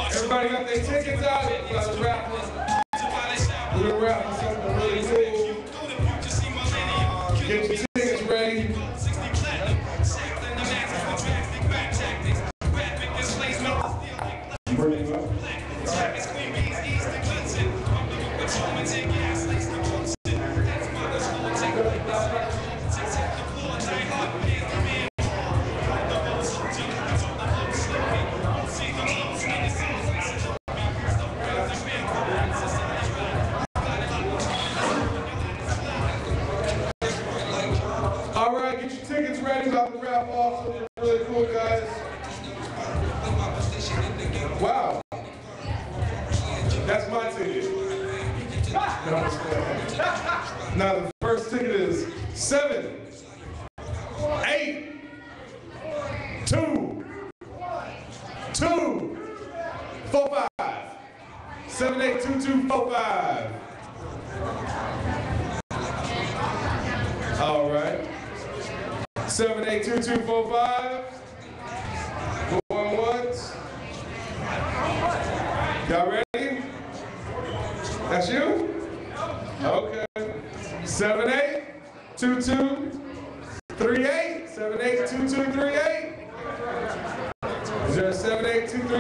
Everybody got their tickets out? We're gonna wrap with something really cool. Get your tickets ready. Bring it up. All right, get your tickets ready. About to wrap off something really cool, guys. Wow. That's my ticket. Now the first ticket is 7, 8, 2, 2, 4, 5. 7, 8, 2, 2, 4, 5. All right. 7, 8, 2, 2, 4, 5. Going once. Y'all ready? That's you? Okay. 7, 8, 2, 2, 3, 8. 7, 8, 2, 2, 3, 8. Is there a 7, 8, 2, 3, 2?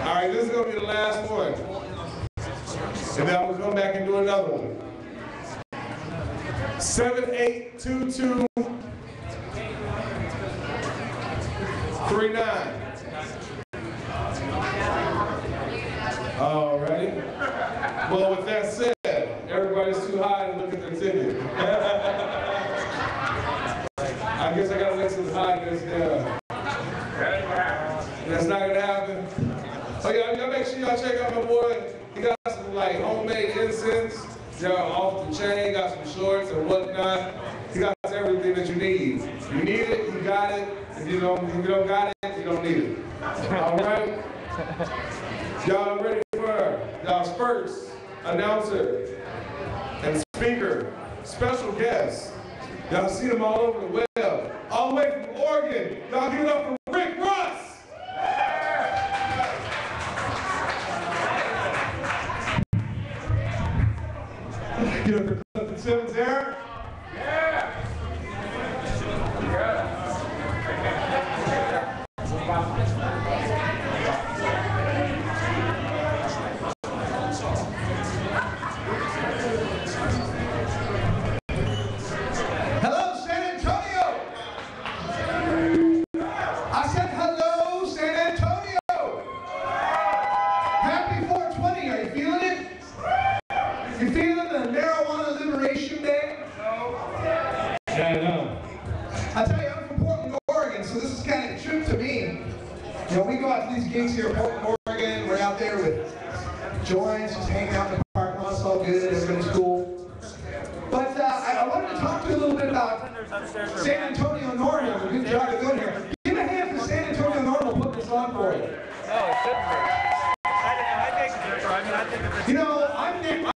All right, this is gonna be the last one. And then I'm gonna come back and do another one. 7, 8, 2, 2, 3, 9. All righty. Well, with that said, everybody's too high to look at their ticket. I guess I gotta let some highness down. That's not gonna happen. Oh yeah, y'all make sure y'all check out my boy. He got some like homemade incense. Y'all off the chain, got some shorts and whatnot. He got everything that you need. You need it, you got it. If you don't got it, you don't need it. All right? Y'all ready for y'all's first announcer and speaker, special guest. Y'all see them all over the web. All the way from Oregon. Y'all give it up for Russ. Get up for Clifton Simmons there. Yeah. Hello, San Antonio. I said hello, San Antonio. Happy 420. Are you feeling it? You feeling the Marijuana Liberation Day? No. Yeah, I know. I tell you, I'm from Portland, Oregon, so this is kind of a trip to me. You know, we go out to these gigs here in Portland, Oregon. We're out there with joints, just hanging out in the parking lot. It's all good. Everybody's cool. But I wanted to talk to you a little bit about San Antonio Normal. Good job of doing here. Give a hand for San Antonio Normal putting this on for you. Oh, it should be. You know,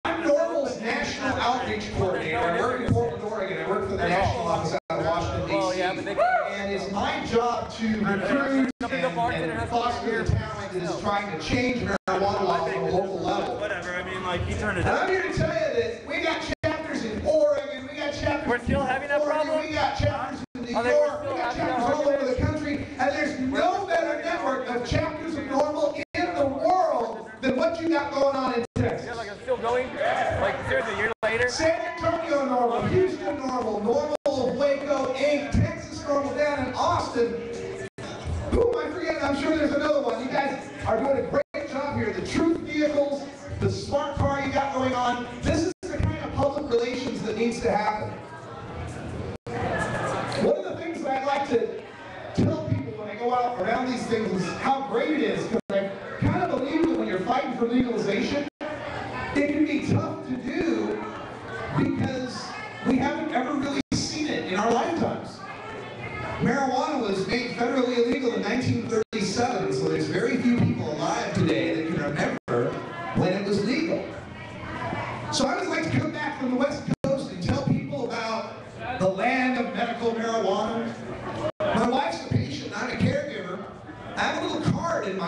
I'm Normal's National Outreach Coordinator. I work in Portland, Oregon. I work for the national office out of Washington, D.C. And it's my job to recruit and foster a talent that is trying to change marijuana law on a local level. Whatever, I mean, like, you turn it And up. I'm here to tell you that we got chapters in Oregon, we got chapters We're still having that problem? we got chapters in New York, we got chapters all over the country, and there's no better network of chapters of Normal in the world than what you got going on in Texas. Yeah, like, it's still going? Like, seriously, a year later? San Antonio Normal, Houston Normal, Normal of Waco, Inc., Texas Normal down in Austin. Who am I forgetting? I'm sure there's another one. You guys are doing a great job here. The Truth Vehicles, the smart car you got going on. This is the kind of public relations that needs to happen. One of the things that I like to tell people when I go out around these things is how great it is. Because I kind of believe that when you're fighting for legalization, it can be tough to do because we haven't ever really seen it in our lifetimes. Marijuana was made federally illegal in 1937, so there's very few people alive today that can remember when it was legal. So I would like to come back from the West Coast and tell people about the land of medical marijuana. My wife's a patient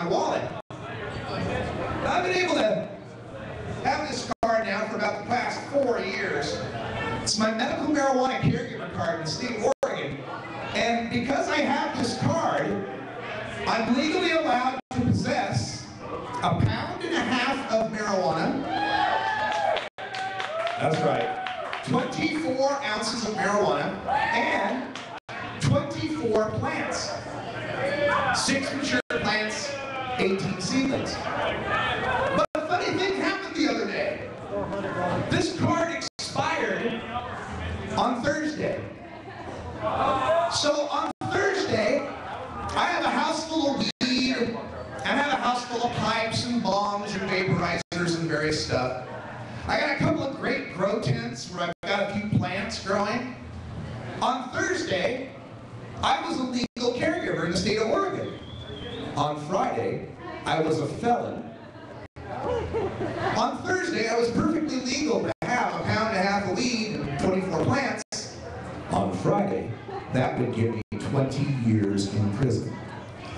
my wallet. I've been able to have this card now for about the past 4 years. It's my medical marijuana caregiver card in the state of Oregon. And because I have this card, I'm legally allowed to possess 1.5 pounds of marijuana. That's right. 24 ounces of marijuana and 24 plants. 6 mature plants, 18 seedlings. But a funny thing happened the other day. This card expired on Thursday. So on Thursday, I have a house full of weed, and I have a house full of pipes and bombs and vaporizers and various stuff. I got a couple of great grow tents where I've got a few plants growing. On Thursday, I was a legal caregiver in the state of Oregon. On Friday, I was a felon. On Thursday, I was perfectly legal to have 1.5 pounds of weed and 24 plants. On Friday, that would give me 20 years in prison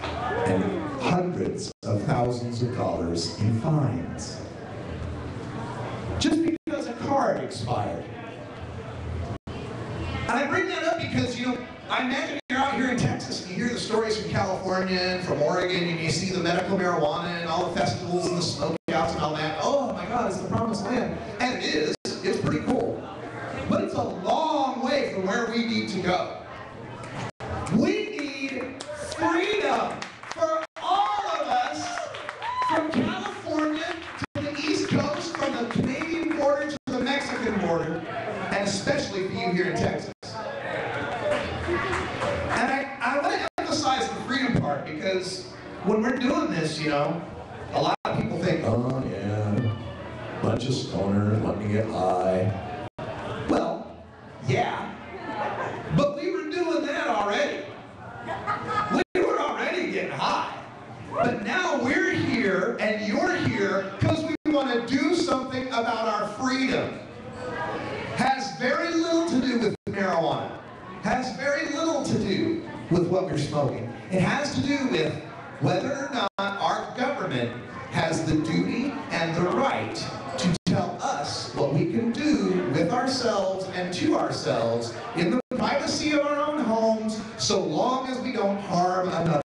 and hundreds of thousands of dollars in fines. Just because a card expired. And I bring that up because, you know, I imagine you're out here in Texas and you hear the stories from California and from Oregon and you see the medical marijuana and all the festivals and the smokeouts and all that. Oh my God, it's the promised land. And it is. It's pretty cool. But it's a long way from where we need to go. We need freedom for all of us, from California to the East Coast, from the Canadian border to the Mexican border, and especially for you here in Texas. And I want to emphasize the freedom part because when we're doing this, you know, a lot of people think, oh yeah, bunch of stoners wanting to get high. Well, yeah, but we were doing that already. We were already getting high. But now we're here and you're here because we want to do something about our freedom. Has very little to do with marijuana. Has very little to do with what we're smoking. It has to do with whether or not our government has the duty and the right to tell us what we can do with ourselves and to ourselves in the privacy of our own homes, so long as we don't harm another.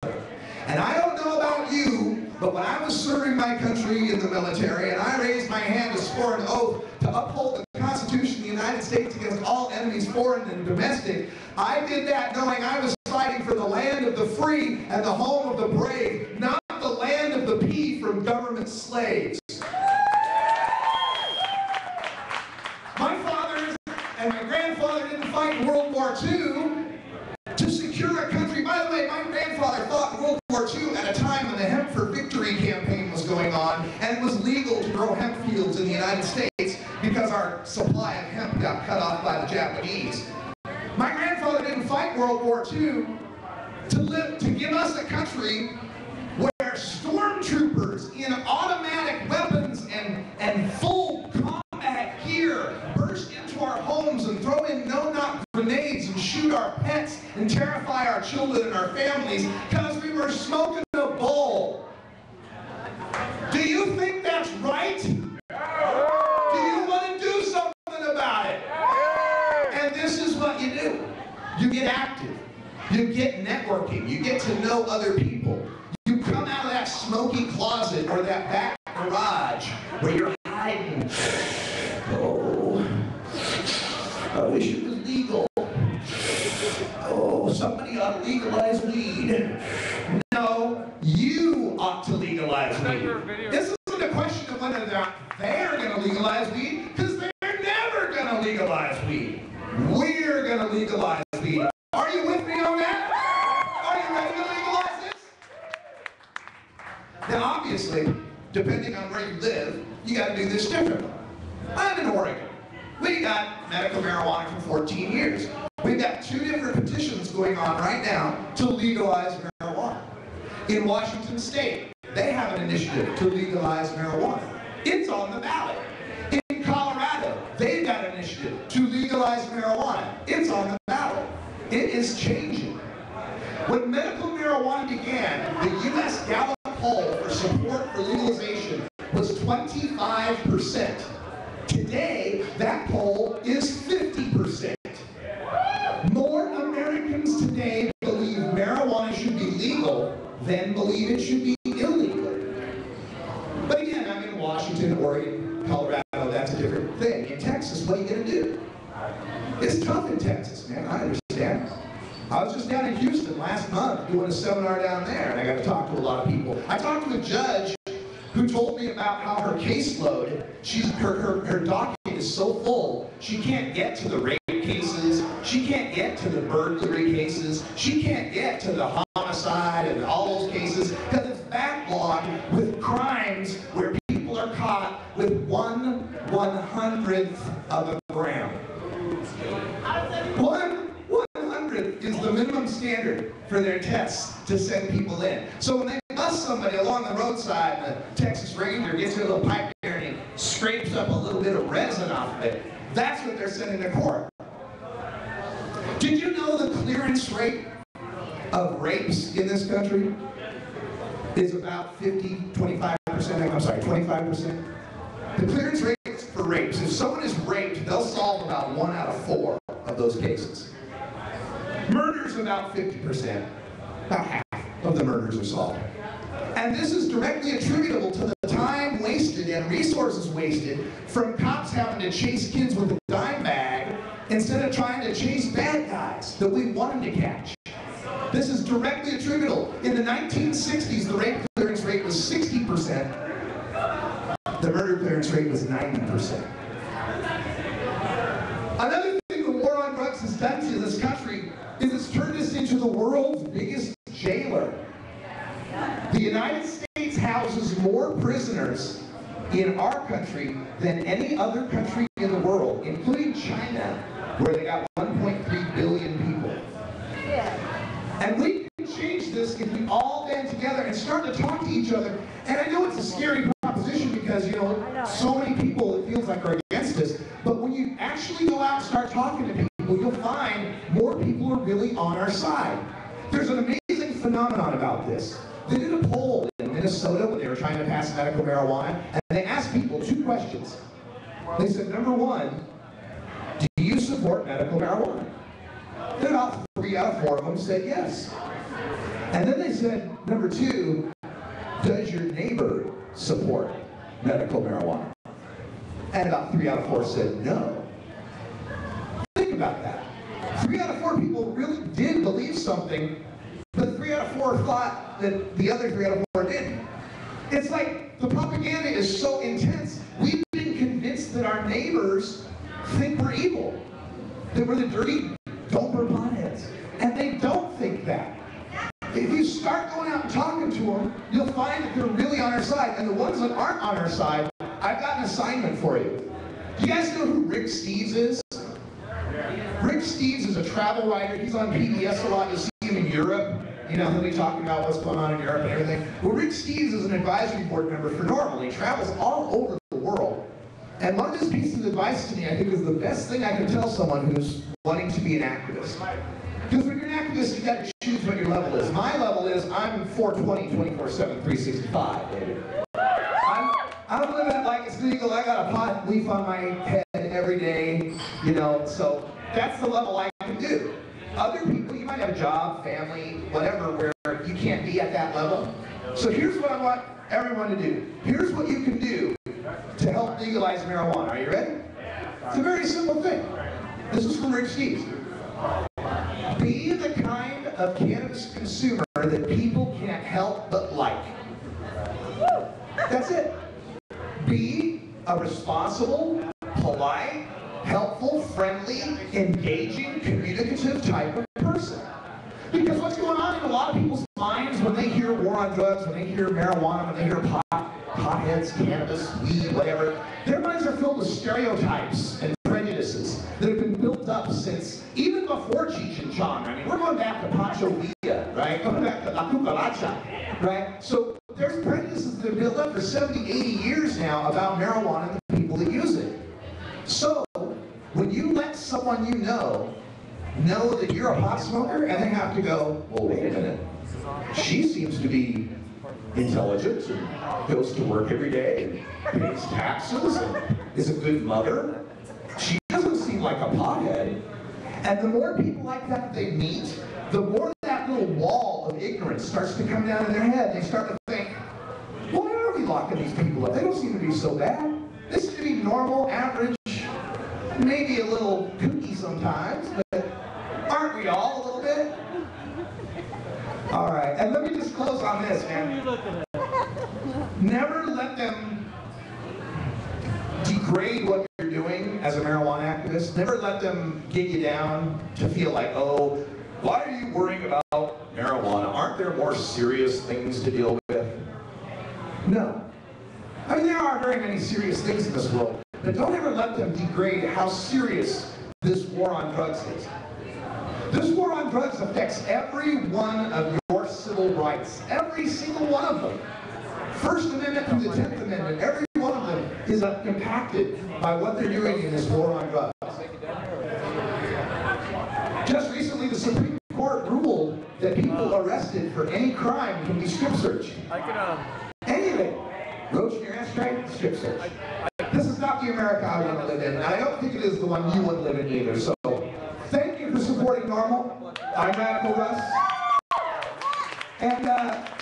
And I don't know about you, but when I was serving my country in the military and I raised my hand to swore an oath to uphold the Constitution of the United States against all enemies, foreign and domestic, I did that knowing I was fighting for the land of the free and the home of the brave, not the land of the pea from government slaves. My father and my grandfather didn't fight in World War II to secure a country. By the way, my grandfather fought in World War II at a time when the Hemp for Victory campaign was going on, and it was legal to grow hemp fields in the United States because our supply of hemp got cut off by the Japanese. My grandfather didn't fight World War II to give us a country where stormtroopers in automatic weapons and full combat gear burst into our homes and throw in no-knock grenades and shoot our pets and terrify our children and our families because we were smoking a bowl. Do you think that's right? Do you want to do something about it? And this is what you do. You get active. You get networking. You get to know other people. You come out of that smoky closet or that back garage where you're hiding. Oh, I wish it was legal. Oh, somebody ought to legalize weed. No, you ought to legalize weed. This isn't a question of whether they're going to legalize weed, because they're never going to legalize weed. We're going to legalize weed. Are you with me on that? Are you ready to legalize this? Now, obviously, depending on where you live, you got to do this differently. I'm in Oregon. We got medical marijuana for 14 years. We've got 2 different petitions going on right now to legalize marijuana. In Washington State, they have an initiative to legalize marijuana. It's on the ballot. In Colorado, they've got an initiative to legalize marijuana. It's on the ballot. It is changing. When medical marijuana began, the U.S. Gallup poll for support for legalization was 25%. Today, that poll is 50%. More Americans today believe marijuana should be legal than believe it should be illegal. But again, I'm in Washington, Oregon, Colorado, that's a different thing. In Texas, what are you going to do? It's tough in Texas, man, I understand. I was just down in Houston last month doing a seminar down there, and I got to talk to a lot of people. I talked to a judge who told me about how her caseload, her docket is so full, she can't get to the rape cases, she can't get to the burglary cases, she can't get to the homicide and all those cases, because it's backlogged with crimes where people are caught with 1/100th of a gram. 1/100th is the minimum standard for their tests to send people in. So when they bust somebody along the roadside and the Texas Ranger gets a little pipe there and he scrapes up a little bit of resin off of it, that's what they're sending to court. Did you know the clearance rate of rapes in this country is about 25%? The clearance rate for rapes, if someone is raped, they'll solve about 1 out of 4 of those cases. Murders, about 50%. About half of the murders are solved. And this is directly attributable to the time wasted and resources wasted from cops having to chase kids with a dime bag instead of trying to chase bad guys that we want them to catch. This is directly attributable. In the 1960s, the rape clearance rate was 60%. The murder clearance rate was 90%. Another thing the war on drugs has done to this country is it's turned us into the world's biggest jailer. The United States houses more prisoners in our country than any other country in the world, including China, where they got 1.3 billion people. And we can change this if we all band together and start to talk to each other. And I know it's a scary proposition because, you know, so many people, it feels like, are against us. But when you actually go out and start talking to people, you'll find more people are really on our side. There's an amazing phenomenon about this. They did a poll in Minnesota when they were trying to pass medical marijuana, and they asked people 2 questions. They said, number 1, do you support medical marijuana? Then about 3 out of 4 of them said yes. And then they said, number 2, does your neighbor support medical marijuana? And about 3 out of 4 said no. Think about that. 3 out of 4 people really did believe something, but 3 out of 4 thought that the other 3 out of 4 didn't. It's like the propaganda is so intense, we've been convinced that our neighbors think we're evil, that we're the dirty doper potheads. And they don't think that. If you start going out and talking to them, you'll find that they're really on our side. And the ones that aren't on our side, I've got an assignment for you. Do you guys know who Rick Steves is? Rick Steves is a travel writer. He's on PBS a lot. You'll see him in Europe. You know, he'll be talking about what's going on in Europe and everything. Well, Rick Steves is an advisory board member for Normal. He travels all over the world. And one of his pieces of advice to me, I think, is the best thing I can tell someone who's wanting to be an activist. Because when you're an activist, you've got to choose what your level is. My level is, I'm 420, 24/7, 365, baby. I'm living it like it's legal. I got a pot leaf on my head every day, you know, so that's the level I can do. Other people, you might have a job, family, whatever, where you can't be at that level. So here's what I want everyone to do. Here's what you can do to help legalize marijuana. Are you ready? It's a very simple thing. This is from Rick Steves. Be the kind of cannabis consumer that people can't help but like. That's it. Be a responsible, polite, helpful, friendly, engaging, communicative type of person. Because what's going on in a lot of people's minds when they hear war on drugs, when they hear marijuana, when they hear potheads, cannabis, weed, whatever, their minds are filled with stereotypes and prejudices that have been built up since even before Cheech and Chong. I mean, we're going back to Pancho Villa, right? Going back to La Cucaracha, right? So there's prejudices that have built up for 70, 80 years now about marijuana and the people that use it. So when you let someone you know that you're a pot smoker, and they have to go, well, wait a minute, she seems to be intelligent and goes to work every day, pays taxes, and is a good mother. She doesn't seem like a pothead. And the more people like that they meet, the more that little wall of ignorance starts to come down in their head. They start to think, why are we locking these people up? They don't seem to be so bad. They seem to be normal, average, maybe a little kooky sometimes, but aren't we all a little bit? All right, and let me just close on this, man. Never let them degrade what you're doing as a marijuana activist. Never let them get you down to feel like, oh, why are you worrying about marijuana? Aren't there more serious things to deal with? No. I mean, there are very many serious things in this world, but don't ever let them degrade how serious this war on drugs is. This war on drugs affects every one of your civil rights, every single one of them. First Amendment through the 10th Amendment, every one of them is impacted by what they're doing in this war on drugs. Just recently, the Supreme Court ruled that people arrested for any crime can be strip searched. Anything. Roach in your ashtray, strip search. This is not the America I want to live in, and I don't think it is the one you want to live in either. So, thank you for supporting Normal. I'm Radical Russ. And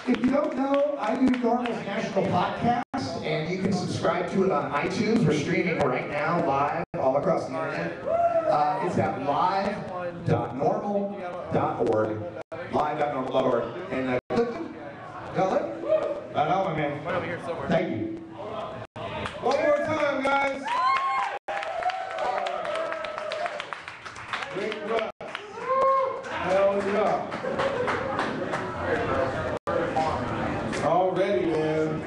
if you don't know, I do Normal's national podcast, and you can subscribe to it on iTunes. We're streaming right now, live, all across the internet. It's at live.normal.org. Live.normal.org. And Clifton, got it? Right on, my man. Right over here somewhere. Thank you. One more time, guys. Big Russ. Hell yeah. Already, man.